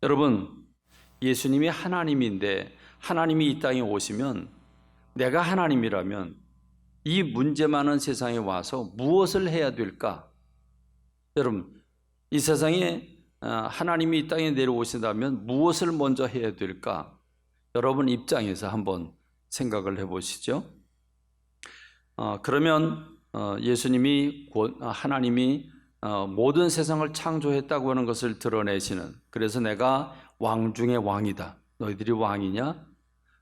여러분, 예수님이 하나님인데 하나님이 이 땅에 오시면 내가 하나님이라면 이 문제 많은 세상에 와서 무엇을 해야 될까? 여러분, 이 세상에 하나님이 이 땅에 내려오신다면 무엇을 먼저 해야 될까? 여러분 입장에서 한번 생각을 해보시죠. 그러면 예수님이 하나님이 모든 세상을 창조했다고 하는 것을 드러내시는, 그래서 내가 왕 중에 왕이다. 너희들이 왕이냐?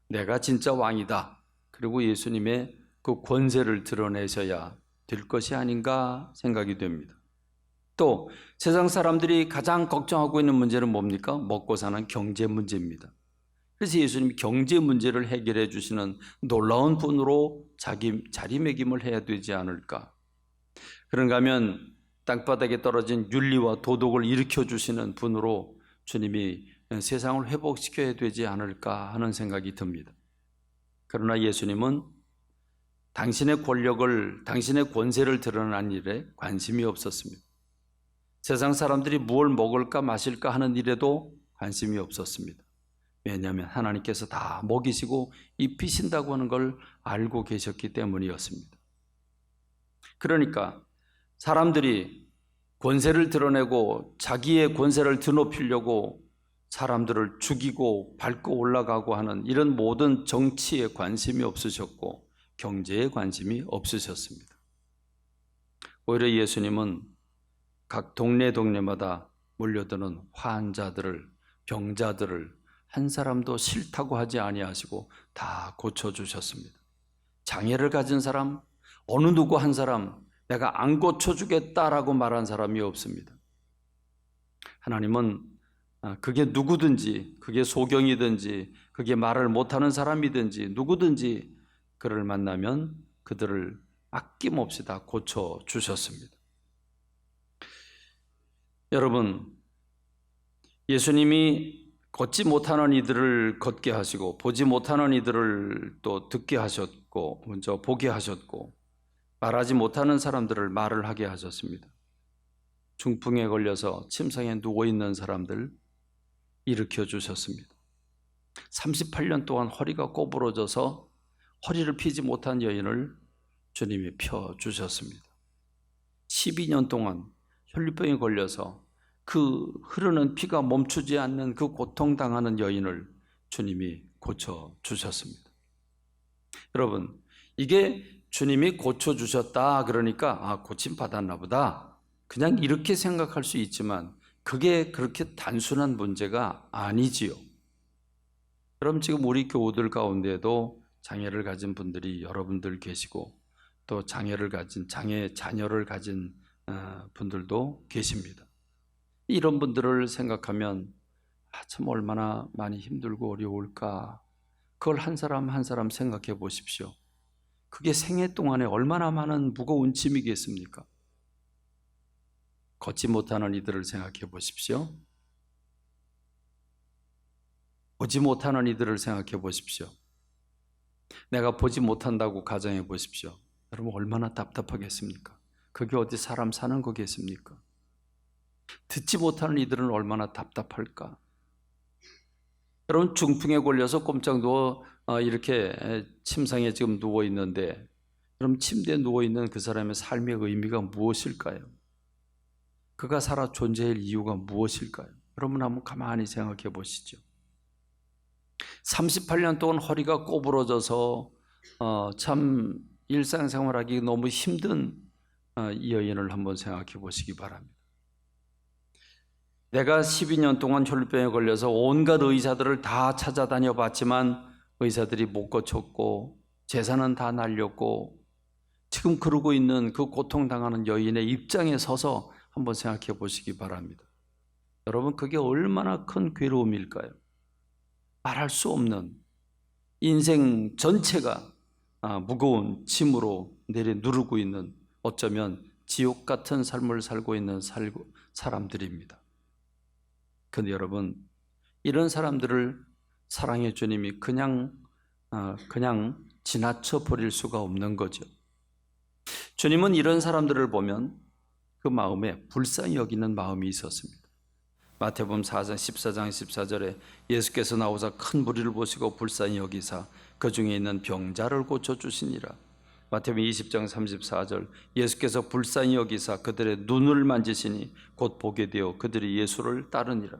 내가 진짜 왕이다. 그리고 예수님의 그 권세를 드러내셔야 될 것이 아닌가 생각이 됩니다. 또 세상 사람들이 가장 걱정하고 있는 문제는 뭡니까? 먹고 사는 경제 문제입니다. 그래서 예수님이 경제 문제를 해결해 주시는 놀라운 분으로 자기 자리매김을 해야 되지 않을까? 그런가 하면 땅바닥에 떨어진 윤리와 도덕을 일으켜 주시는 분으로 주님이 세상을 회복시켜야 되지 않을까 하는 생각이 듭니다. 그러나 예수님은 당신의 권력을, 당신의 권세를 드러난 일에 관심이 없었습니다. 세상 사람들이 무엇을 먹을까 마실까 하는 일에도 관심이 없었습니다. 왜냐하면 하나님께서 다 먹이시고 입히신다고 하는 걸 알고 계셨기 때문이었습니다. 그러니까 사람들이 권세를 드러내고 자기의 권세를 드높이려고 사람들을 죽이고 밟고 올라가고 하는 이런 모든 정치에 관심이 없으셨고 경제에 관심이 없으셨습니다. 오히려 예수님은 각 동네마다 몰려드는 환자들을, 병자들을 한 사람도 싫다고 하지 아니하시고 다 고쳐주셨습니다. 장애를 가진 사람, 어느 누구 한 사람 내가 안 고쳐주겠다라고 말한 사람이 없습니다. 하나님은 그게 누구든지, 그게 소경이든지, 그게 말을 못하는 사람이든지 누구든지 그를 만나면 그들을 아낌없이 다 고쳐주셨습니다. 여러분, 예수님이 걷지 못하는 이들을 걷게 하시고 보지 못하는 이들을 또 듣게 하셨고 먼저 보게 하셨고 말하지 못하는 사람들을 말을 하게 하셨습니다. 중풍에 걸려서 침상에 누워있는 사람들 일으켜 주셨습니다. 38년 동안 허리가 꼬부러져서 허리를 펴지 못한 여인을 주님이 펴주셨습니다. 12년 동안 혈류병에 걸려서 그 흐르는 피가 멈추지 않는 그 고통당하는 여인을 주님이 고쳐주셨습니다. 여러분, 이게 주님이 고쳐주셨다 그러니까 고침받았나 보다 그냥 이렇게 생각할 수 있지만 그게 그렇게 단순한 문제가 아니지요. 그럼 지금 우리 교우들 가운데도 장애를 가진 분들이 여러분들 계시고 또 장애를 가진 자녀를 가진 분들도 계십니다. 이런 분들을 생각하면 참 얼마나 많이 힘들고 어려울까. 그걸 한 사람 한 사람 생각해 보십시오. 그게 생애 동안에 얼마나 많은 무거운 짐이겠습니까? 걷지 못하는 이들을 생각해 보십시오. 보지 못하는 이들을 생각해 보십시오. 내가 보지 못한다고 가정해 보십시오. 여러분 얼마나 답답하겠습니까? 그게 어디 사람 사는 거겠습니까? 듣지 못하는 이들은 얼마나 답답할까? 여러분 중풍에 걸려서 꼼짝 누워 이렇게 침상에 지금 누워 있는데 그럼 침대에 누워 있는 그 사람의 삶의 의미가 무엇일까요? 그가 살아 존재할 이유가 무엇일까요? 여러분 한번 가만히 생각해 보시죠. 38년 동안 허리가 꼬부러져서 참 일상생활하기 너무 힘든 이 여인을 한번 생각해 보시기 바랍니다. 내가 12년 동안 혈류병에 걸려서 온갖 의사들을 다 찾아다녀 봤지만 의사들이 못 고쳤고 재산은 다 날렸고 지금 그러고 있는 그 고통당하는 여인의 입장에 서서 한번 생각해 보시기 바랍니다. 여러분 그게 얼마나 큰 괴로움일까요? 말할 수 없는 인생 전체가 무거운 짐으로 내려누르고 있는 어쩌면 지옥 같은 삶을 살고 있는 사람들입니다. 근데 여러분 이런 사람들을 사랑의 주님이 그냥 지나쳐 버릴 수가 없는 거죠. 주님은 이런 사람들을 보면 그 마음에 불쌍히 여기는 마음이 있었습니다. 마태복음 4장 14장 14절에 예수께서 나오사 큰 무리를 보시고 불쌍히 여기사 그 중에 있는 병자를 고쳐주시니라. 마태복음 20장 34절 예수께서 불쌍히 여기사 그들의 눈을 만지시니 곧 보게 되어 그들이 예수를 따르니라.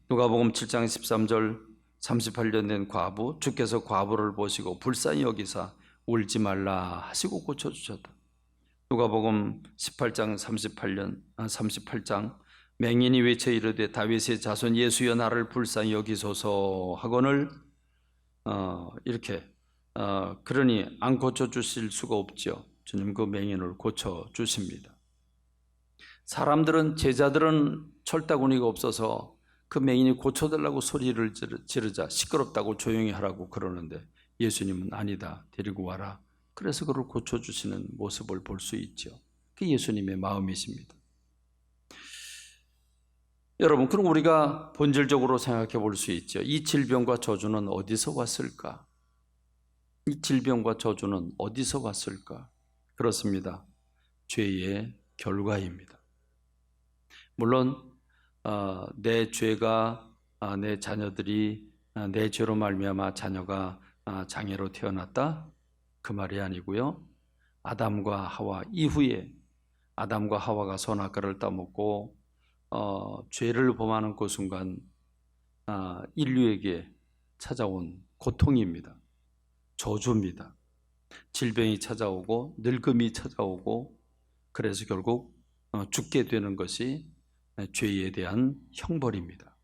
누가복음 7장 13절 38년 된 과부 주께서 과부를 보시고 불쌍히 여기사 울지 말라 하시고 고쳐주셨다. 누가복음 18장 38장 맹인이 외쳐 이르되 다윗의 자손 예수여 나를 불쌍히 여기소서 하거늘 그러니 안 고쳐주실 수가 없죠. 주님 그 맹인을 고쳐주십니다. 사람들은 제자들은 철다구니가 없어서 그 맹인이 고쳐달라고 소리를 지르자 시끄럽다고 조용히 하라고 그러는데 예수님은 아니다 데리고 와라. 그래서 그를 고쳐주시는 모습을 볼 수 있죠. 그게 예수님의 마음이십니다. 여러분, 그럼 우리가 본질적으로 생각해 볼 수 있죠. 이 질병과 저주는 어디서 왔을까? 이 질병과 저주는 어디서 왔을까? 그렇습니다. 죄의 결과입니다. 물론 내 죄가 내 자녀들이 내 죄로 말미암아 자녀가 장애로 태어났다? 그 말이 아니고요. 아담과 하와 이후에 아담과 하와가 선악과를 따먹고 죄를 범하는 그 순간 인류에게 찾아온 고통입니다. 저주입니다. 질병이 찾아오고 늙음이 찾아오고 그래서 결국 죽게 되는 것이 죄에 대한 형벌입니다.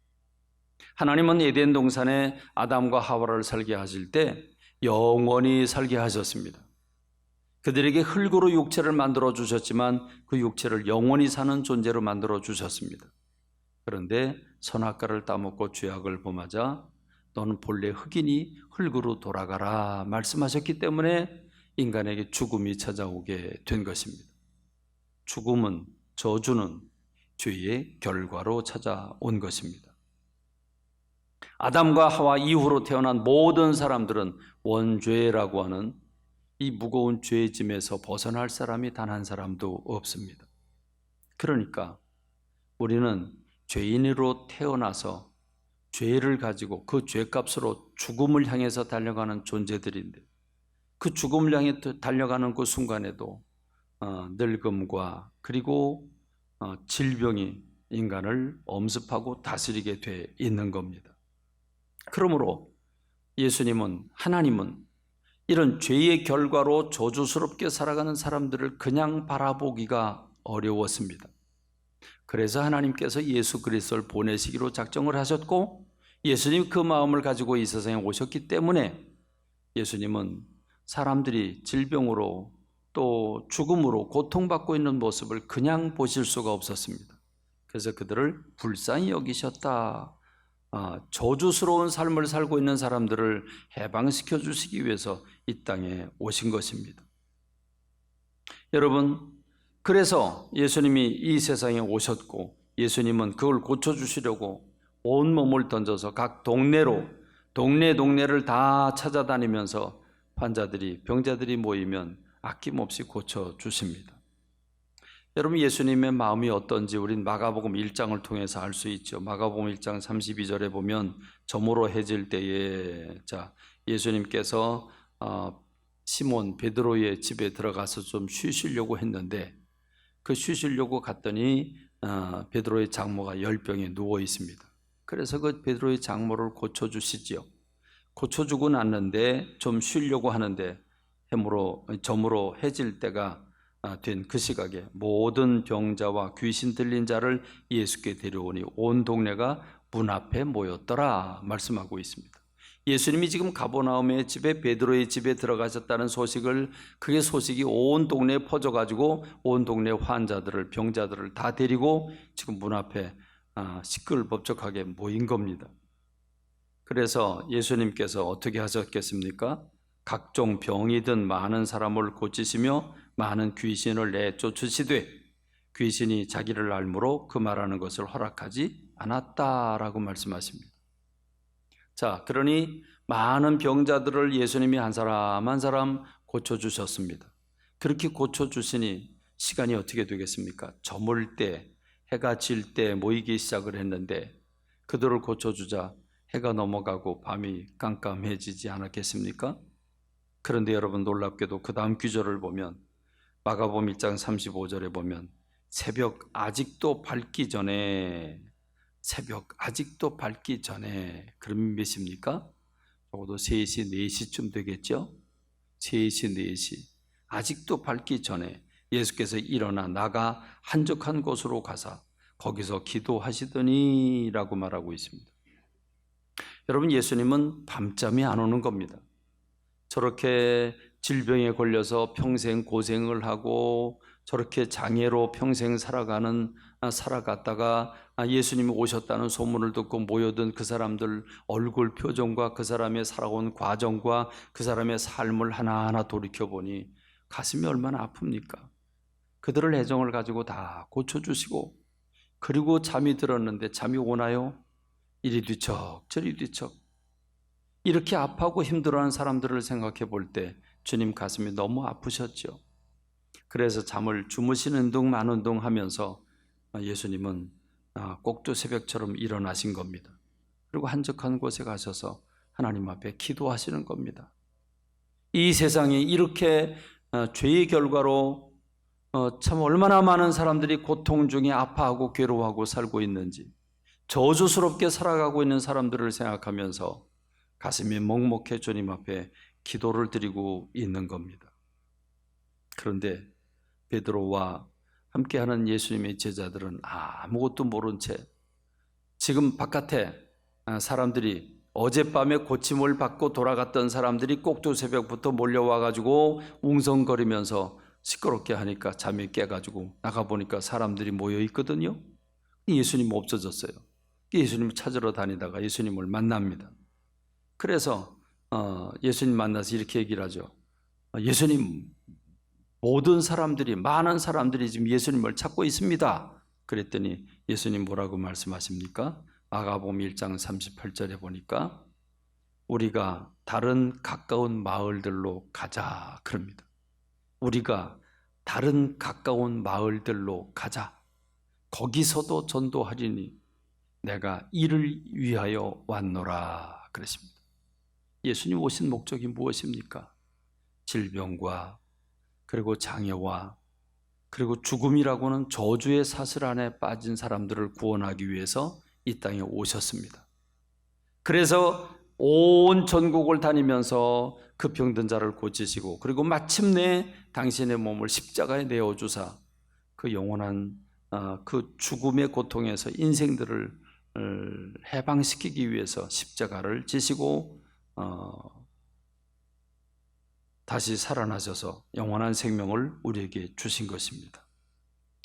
하나님은 에덴 동산에 아담과 하와를 살게 하실 때 영원히 살게 하셨습니다. 그들에게 흙으로 육체를 만들어 주셨지만 그 육체를 영원히 사는 존재로 만들어 주셨습니다. 그런데 선악과를 따먹고 죄악을 범하자 너는 본래 흙이니 흙으로 돌아가라 말씀하셨기 때문에 인간에게 죽음이 찾아오게 된 것입니다. 죽음은, 저주는 죄의 결과로 찾아온 것입니다. 아담과 하와 이후로 태어난 모든 사람들은 원죄라고 하는 이 무거운 죄의 짐에서 벗어날 사람이 단 한 사람도 없습니다. 그러니까 우리는 죄인으로 태어나서 죄를 가지고 그 죄값으로 죽음을 향해서 달려가는 존재들인데 그 죽음을 향해 달려가는 그 순간에도 늙음과 그리고 질병이 인간을 엄습하고 다스리게 돼 있는 겁니다. 그러므로 예수님은, 하나님은 이런 죄의 결과로 저주스럽게 살아가는 사람들을 그냥 바라보기가 어려웠습니다. 그래서 하나님께서 예수 그리스도를 보내시기로 작정을 하셨고 예수님 그 마음을 가지고 이 세상에 오셨기 때문에 예수님은 사람들이 질병으로 또 죽음으로 고통받고 있는 모습을 그냥 보실 수가 없었습니다. 그래서 그들을 불쌍히 여기셨다. 저주스러운 삶을 살고 있는 사람들을 해방시켜 주시기 위해서 이 땅에 오신 것입니다. 여러분, 그래서 예수님이 이 세상에 오셨고 예수님은 그걸 고쳐주시려고 온몸을 던져서 각 동네를 다 찾아다니면서 환자들이, 병자들이 모이면 아낌없이 고쳐주십니다. 여러분, 예수님의 마음이 어떤지 우린 마가복음 1장을 통해서 알 수 있죠. 마가복음 1장 32절에 보면 저물어 해질 때에 예수님께서 시몬 베드로의 집에 들어가서 좀 쉬시려고 했는데 그 쉬시려고 갔더니 베드로의 장모가 열병에 누워 있습니다. 그래서 그 베드로의 장모를 고쳐주시지요. 고쳐주고 났는데 좀 쉬려고 하는데 저물어 해질 때가 된 그 시각에 모든 병자와 귀신 들린 자를 예수께 데려오니 온 동네가 문 앞에 모였더라 말씀하고 있습니다. 예수님이 지금 가버나움의 집에 베드로의 집에 들어가셨다는 그게 소식이 온 동네에 퍼져가지고 온 동네 환자들을, 병자들을 다 데리고 지금 문 앞에 시끌벅적하게 모인 겁니다. 그래서 예수님께서 어떻게 하셨겠습니까? 각종 병이든 많은 사람을 고치시며 많은 귀신을 내쫓으시되 귀신이 자기를 알므로 그 말하는 것을 허락하지 않았다라고 말씀하십니다. 그러니 많은 병자들을 예수님이 한 사람 한 사람 고쳐주셨습니다. 그렇게 고쳐주시니 시간이 어떻게 되겠습니까? 저물 때 해가 질 때 모이기 시작을 했는데 그들을 고쳐주자 해가 넘어가고 밤이 깜깜해지지 않았겠습니까? 그런데 여러분, 놀랍게도 그 다음 구절을 보면 마가복음 1장 35절에 보면 새벽 아직도 밝기 전에, 그러면 몇 시입니까? 적어도 3시, 4시쯤 되겠죠? 3시, 4시. 아직도 밝기 전에 예수께서 일어나 나가 한적한 곳으로 가사 거기서 기도하시더니 라고 말하고 있습니다. 여러분, 예수님은 밤잠이 안 오는 겁니다. 저렇게 질병에 걸려서 평생 고생을 하고 저렇게 장애로 평생 살아갔다가 예수님이 오셨다는 소문을 듣고 모여든 그 사람들 얼굴 표정과 그 사람의 살아온 과정과 그 사람의 삶을 하나하나 돌이켜보니 가슴이 얼마나 아픕니까? 그들을 애정을 가지고 다 고쳐주시고, 그리고 잠이 들었는데 잠이 오나요? 이리 뒤척 저리 뒤척. 이렇게 아파하고 힘들어하는 사람들을 생각해 볼 때 주님 가슴이 너무 아프셨죠. 그래서 잠을 주무시는 둥 마는 둥 하면서 예수님은 꼭두 새벽처럼 일어나신 겁니다. 그리고 한적한 곳에 가셔서 하나님 앞에 기도하시는 겁니다. 이 세상에 이렇게 죄의 결과로 참 얼마나 많은 사람들이 고통 중에 아파하고 괴로워하고 살고 있는지, 저주스럽게 살아가고 있는 사람들을 생각하면서 가슴이 먹먹해 주님 앞에 기도를 드리고 있는 겁니다. 그런데 베드로와 함께하는 예수님의 제자들은 아무것도 모른 채 지금 바깥에 사람들이 어젯밤에 고침을 받고 돌아갔던 사람들이 꼭두 새벽부터 몰려와 가지고 웅성거리면서 시끄럽게 하니까 잠이 깨가지고 나가보니까 사람들이 모여 있거든요. 예수님 없어졌어요. 예수님을 찾으러 다니다가 예수님을 만납니다. 그래서 예수님 만나서 이렇게 얘기를 하죠. 예수님, 많은 사람들이 지금 예수님을 찾고 있습니다. 그랬더니 예수님 뭐라고 말씀하십니까? 마가복음 1장 38절에 보니까 우리가 다른 가까운 마을들로 가자 그럽니다. 우리가 다른 가까운 마을들로 가자. 거기서도 전도하리니 내가 이를 위하여 왔노라 그러십니다. 예수님 오신 목적이 무엇입니까? 질병과 그리고 장애와 그리고 죽음이라고는 저주의 사슬 안에 빠진 사람들을 구원하기 위해서 이 땅에 오셨습니다. 그래서 온 전국을 다니면서 그 병든 자를 고치시고, 그리고 마침내 당신의 몸을 십자가에 내어주사 그 영원한 그 죽음의 고통에서 인생들을 해방시키기 위해서 십자가를 지시고 다시 살아나셔서 영원한 생명을 우리에게 주신 것입니다.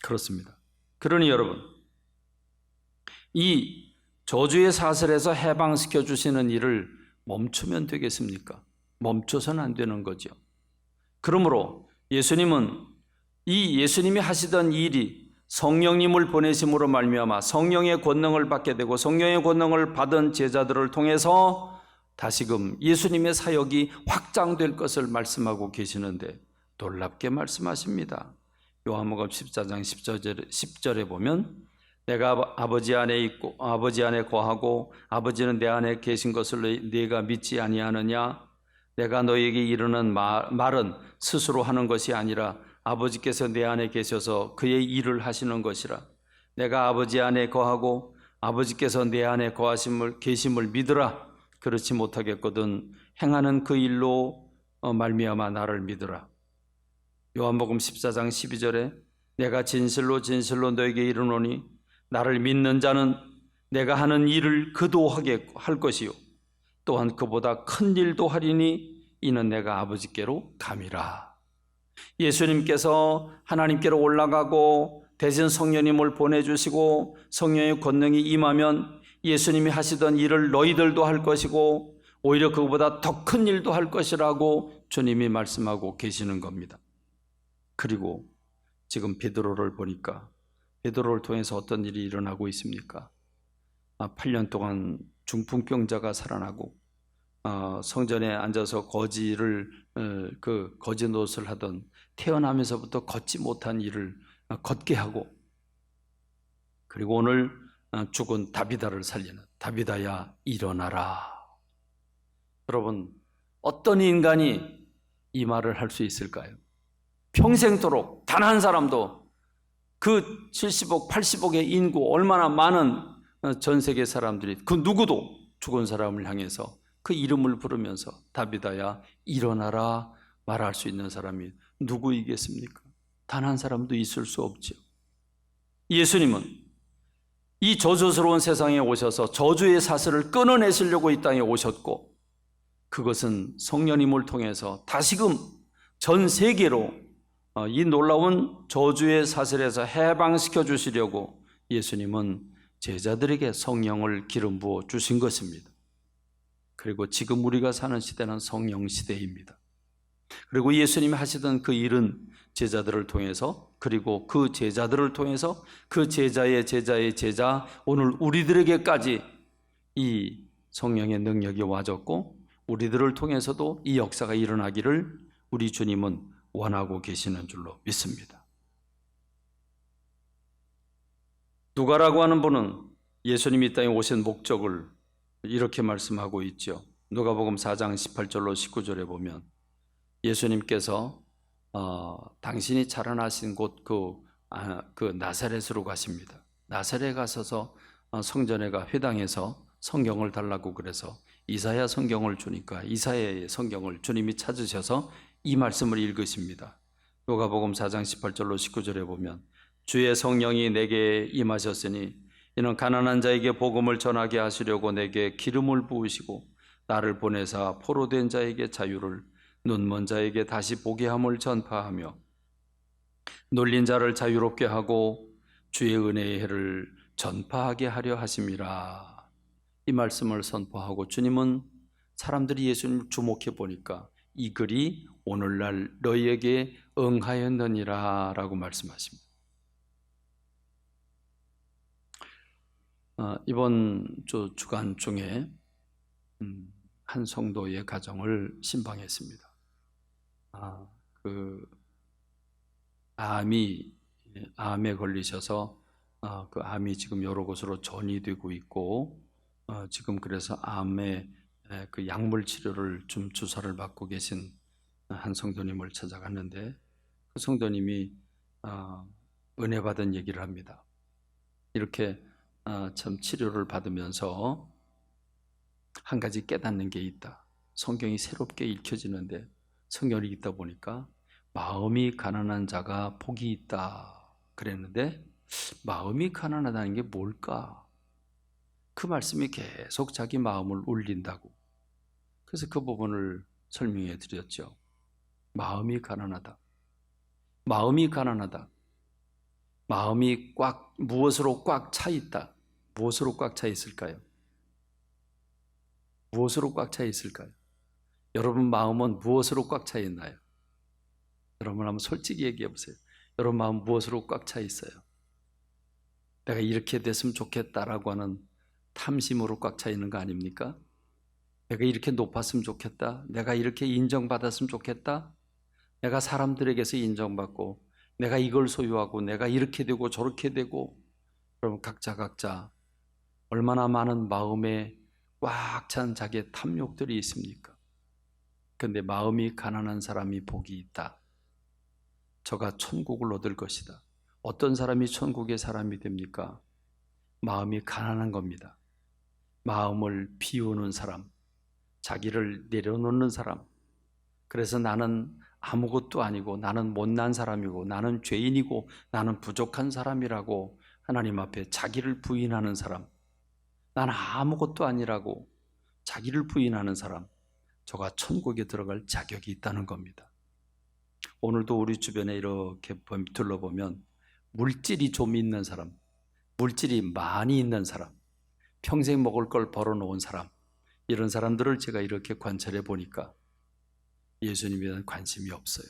그렇습니다. 그러니 여러분, 이 저주의 사슬에서 해방시켜 주시는 일을 멈추면 되겠습니까? 멈춰서는 안 되는 거죠. 그러므로 예수님이 하시던 일이 성령님을 보내심으로 말미암아 성령의 권능을 받게 되고, 성령의 권능을 받은 제자들을 통해서 다시금 예수님의 사역이 확장될 것을 말씀하고 계시는데 놀랍게 말씀하십니다. 요한복음 14장 10절에 보면 내가 아버지 안에 있고 아버지 안에 거하고 아버지는 내 안에 계신 것을 네가 믿지 아니하느냐? 내가 너에게 이르는 말은 스스로 하는 것이 아니라 아버지께서 내 안에 계셔서 그의 일을 하시는 것이라. 내가 아버지 안에 거하고 아버지께서 내 안에 계심을 믿으라. 그렇지 못하겠거든 행하는 그 일로 말미암아 나를 믿으라. 요한복음 14장 12절에 내가 진실로 진실로 너에게 이르노니 나를 믿는 자는 내가 하는 일을 그도 하게 할 것이요 또한 그보다 큰 일도 하리니 이는 내가 아버지께로 감이라. 예수님께서 하나님께로 올라가고 대신 성령님을 보내주시고 성령의 권능이 임하면 예수님이 하시던 일을 너희들도 할 것이고 오히려 그보다 더 큰 일도 할 것이라고 주님이 말씀하고 계시는 겁니다. 그리고 지금 베드로를 보니까 베드로를 통해서 어떤 일이 일어나고 있습니까? 8년 동안 중풍병자가 살아나고 성전에 앉아서 거지 노릇을 하던 태어나면서부터 걷지 못한 일을 걷게 하고 그리고 오늘 죽은 다비다를 살리는 다비다야 일어나라. 여러분, 어떤 인간이 이 말을 할 수 있을까요? 평생도록 단 한 사람도 그 70억, 80억의 인구 얼마나 많은 전 세계 사람들이 그 누구도 죽은 사람을 향해서 그 이름을 부르면서 다비다야 일어나라 말할 수 있는 사람이 누구이겠습니까? 단 한 사람도 있을 수 없죠. 예수님은 이 저주스러운 세상에 오셔서 저주의 사슬을 끊어내시려고 이 땅에 오셨고, 그것은 성령님을 통해서 다시금 전 세계로 이 놀라운 저주의 사슬에서 해방시켜 주시려고 예수님은 제자들에게 성령을 기름 부어 주신 것입니다. 그리고 지금 우리가 사는 시대는 성령 시대입니다. 그리고 예수님이 하시던 그 일은 제자들을 통해서, 그리고 그 제자들을 통해서 그 제자의 제자의 제자, 오늘 우리들에게까지 이 성령의 능력이 와졌고, 우리들을 통해서도 이 역사가 일어나기를 우리 주님은 원하고 계시는 줄로 믿습니다. 누가라고 하는 분은 예수님이 이 땅에 오신 목적을 이렇게 말씀하고 있죠. 누가복음 4장 18절로 19절에 보면 예수님께서 당신이 자라나신 곳 그 나사렛으로 가십니다. 나사렛에 가셔서 성전에 가 회당에서 성경을 달라고 그래서 이사야 성경을 주니까 이사야의 성경을 주님이 찾으셔서 이 말씀을 읽으십니다. 누가복음 4장 18절로 19절에 보면 주의 성령이 내게 임하셨으니 이는 가난한 자에게 복음을 전하게 하시려고 내게 기름을 부으시고 나를 보내사 포로된 자에게 자유를, 눈먼 자에게 다시 보게 함을 전파하며 놀린 자를 자유롭게 하고 주의 은혜의 해를 전파하게 하려 하심이라. 이 말씀을 선포하고 주님은 사람들이 예수님을 주목해 보니까 이 글이 오늘날 너희에게 응하였느니라 라고 말씀하십니다. 이번 주간 중에 한 성도의 가정을 신방했습니다. 암에 걸리셔서 그 암이 지금 여러 곳으로 전이되고 있고, 지금 그래서 암의 그 약물 치료를 좀 주사를 받고 계신 한 성도님을 찾아갔는데, 그 성도님이 은혜 받은 얘기를 합니다. 이렇게 참 치료를 받으면서 한 가지 깨닫는 게 있다. 성경이 새롭게 읽혀지는데 성경을 읽다 보니까 마음이 가난한 자가 복이 있다 그랬는데, 마음이 가난하다는 게 뭘까? 그 말씀이 계속 자기 마음을 울린다고. 그래서 그 부분을 설명해 드렸죠. 마음이 가난하다. 마음이 가난하다. 마음이 무엇으로 꽉 차 있다. 무엇으로 꽉 차 있을까요? 무엇으로 꽉 차 있을까요? 여러분 마음은 무엇으로 꽉 차 있나요? 여러분 한번 솔직히 얘기해 보세요. 여러분 마음 무엇으로 꽉 차 있어요? 내가 이렇게 됐으면 좋겠다라고 하는 탐심으로 꽉 차 있는 거 아닙니까? 내가 이렇게 높았으면 좋겠다. 내가 이렇게 인정받았으면 좋겠다. 내가 사람들에게서 인정받고 내가 이걸 소유하고 내가 이렇게 되고 저렇게 되고. 여러분 각자 얼마나 많은 마음에 꽉 찬 자기의 탐욕들이 있습니까? 그런데 마음이 가난한 사람이 복이 있다. 저가 천국을 얻을 것이다. 어떤 사람이 천국의 사람이 됩니까? 마음이 가난한 겁니다. 마음을 비우는 사람, 자기를 내려놓는 사람. 그래서 나는 아무것도 아니고 나는 못난 사람이고 나는 죄인이고 나는 부족한 사람이라고 하나님 앞에 자기를 부인하는 사람, 나는 아무것도 아니라고 자기를 부인하는 사람, 저가 천국에 들어갈 자격이 있다는 겁니다. 오늘도 우리 주변에 이렇게 둘러보면 물질이 좀 있는 사람, 물질이 많이 있는 사람, 평생 먹을 걸 벌어놓은 사람, 이런 사람들을 제가 이렇게 관찰해 보니까 예수님에 대한 관심이 없어요.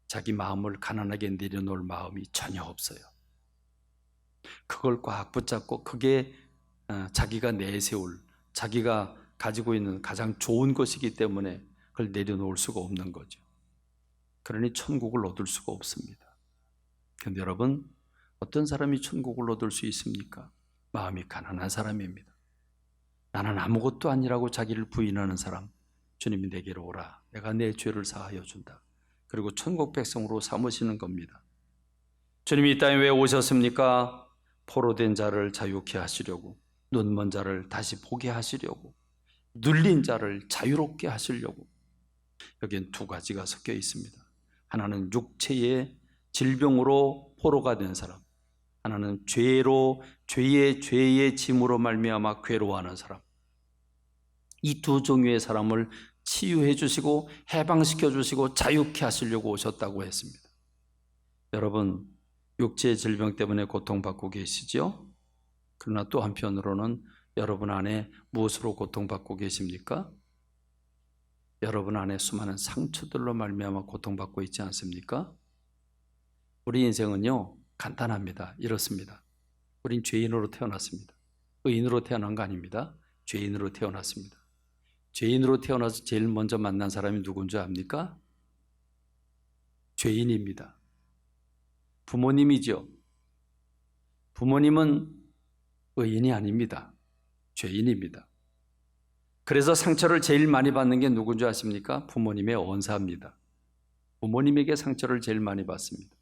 자기 마음을 가난하게 내려놓을 마음이 전혀 없어요. 그걸 꽉 붙잡고 그게 자기가 내세울, 자기가 가지고 있는 가장 좋은 것이기 때문에 그걸 내려놓을 수가 없는 거죠. 그러니 천국을 얻을 수가 없습니다. 그런데 여러분, 어떤 사람이 천국을 얻을 수 있습니까? 마음이 가난한 사람입니다. 나는 아무것도 아니라고 자기를 부인하는 사람, 주님이 내게로 오라. 내가 내 죄를 사하여 준다. 그리고 천국 백성으로 삼으시는 겁니다. 주님이 이 땅에 왜 오셨습니까? 포로된 자를 자유케 하시려고, 눈먼 자를 다시 보게 하시려고, 눌린 자를 자유롭게 하시려고. 여기엔 두 가지가 섞여 있습니다. 하나는 육체의 질병으로 포로가 된 사람, 하나는 죄의 짐으로 말미암아 괴로워하는 사람. 이 두 종류의 사람을 치유해 주시고 해방시켜 주시고 자유케 하시려고 오셨다고 했습니다. 여러분, 육체의 질병 때문에 고통받고 계시죠? 그러나 또 한편으로는 여러분 안에 무엇으로 고통받고 계십니까? 여러분 안에 수많은 상처들로 말미암아 고통받고 있지 않습니까? 우리 인생은요, 간단합니다. 이렇습니다. 우린 죄인으로 태어났습니다. 의인으로 태어난 거 아닙니다. 죄인으로 태어났습니다. 죄인으로 태어나서 제일 먼저 만난 사람이 누군지 압니까? 죄인입니다. 부모님이죠. 부모님은 의인이 아닙니다. 죄인입니다. 그래서 상처를 제일 많이 받는 게 누군지 아십니까? 부모님의 언사입니다. 부모님에게 상처를 제일 많이 받습니다.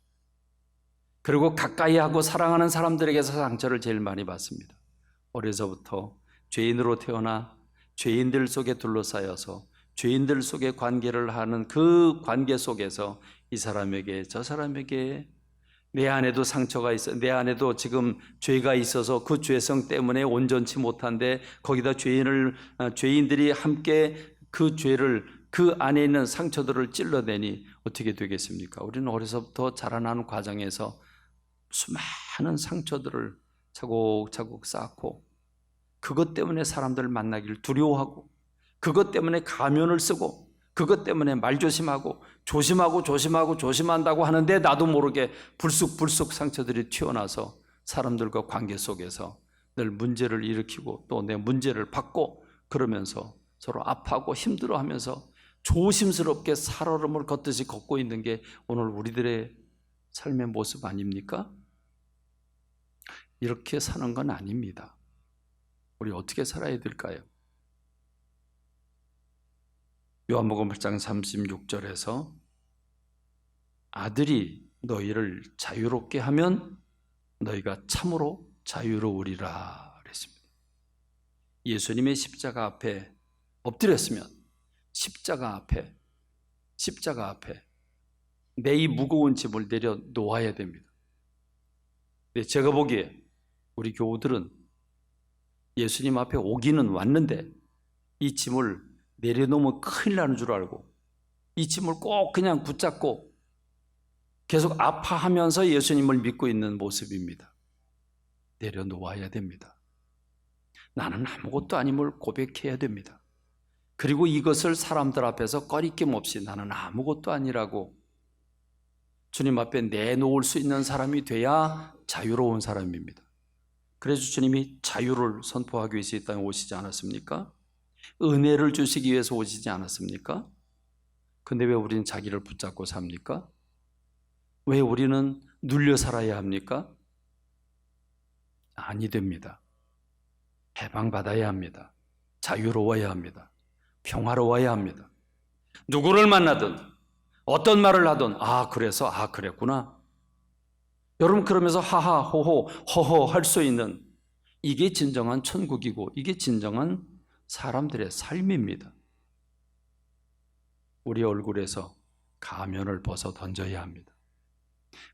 그리고 가까이 하고 사랑하는 사람들에게서 상처를 제일 많이 받습니다. 어려서부터 죄인으로 태어나 죄인들 속에 둘러싸여서 죄인들 속에 관계를 하는 그 관계 속에서 이 사람에게 저 사람에게 내 안에도 상처가 있어, 내 안에도 지금 죄가 있어서 그 죄성 때문에 온전치 못한데 거기다 죄인들이 함께 그 죄를, 그 안에 있는 상처들을 찔러대니 어떻게 되겠습니까? 우리는 어려서부터 자라나는 과정에서 수많은 상처들을 차곡차곡 쌓고 그것 때문에 사람들을 만나기를 두려워하고 그것 때문에 가면을 쓰고 그것 때문에 말조심하고 조심한다고 하는데 나도 모르게 불쑥 상처들이 튀어나와서 사람들과 관계 속에서 늘 문제를 일으키고 또 내 문제를 받고 그러면서 서로 아파하고 힘들어하면서 조심스럽게 살얼음을 걷듯이 걷고 있는 게 오늘 우리들의 삶의 모습 아닙니까? 이렇게 사는 건 아닙니다. 우리 어떻게 살아야 될까요? 요한복음 8장 36절에서 아들이 너희를 자유롭게 하면 너희가 참으로 자유로우리라 그랬습니다. 예수님의 십자가 앞에 엎드렸으면 십자가 앞에 내 이 무거운 짐을 내려 놓아야 됩니다. 근데 제가 보기에 우리 교우들은 예수님 앞에 오기는 왔는데 이 짐을 내려놓으면 큰일 나는 줄 알고 이 짐을 꼭 그냥 붙잡고 계속 아파하면서 예수님을 믿고 있는 모습입니다. 내려놓아야 됩니다. 나는 아무것도 아님을 고백해야 됩니다. 그리고 이것을 사람들 앞에서 꺼리낌 없이 나는 아무것도 아니라고 주님 앞에 내놓을 수 있는 사람이 돼야 자유로운 사람입니다. 그래서 주님이 자유를 선포하기 위해서 이 땅에 오시지 않았습니까? 은혜를 주시기 위해서 오시지 않았습니까? 근데 왜 우리는 자기를 붙잡고 삽니까? 왜 우리는 눌려 살아야 합니까? 아니 됩니다. 해방받아야 합니다. 자유로워야 합니다. 평화로워야 합니다. 누구를 만나든 어떤 말을 하든 그랬구나. 여러분 그러면서 하하 호호 허허 할 수 있는 이게 진정한 천국이고 이게 진정한 사람들의 삶입니다. 우리 얼굴에서 가면을 벗어 던져야 합니다.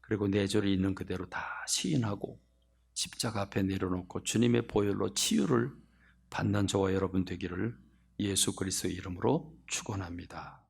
그리고 내 죄를 있는 그대로 다 시인하고 십자가 앞에 내려놓고 주님의 보혈로 치유를 받는 저와 여러분 되기를 예수 그리스도의 이름으로 축원합니다.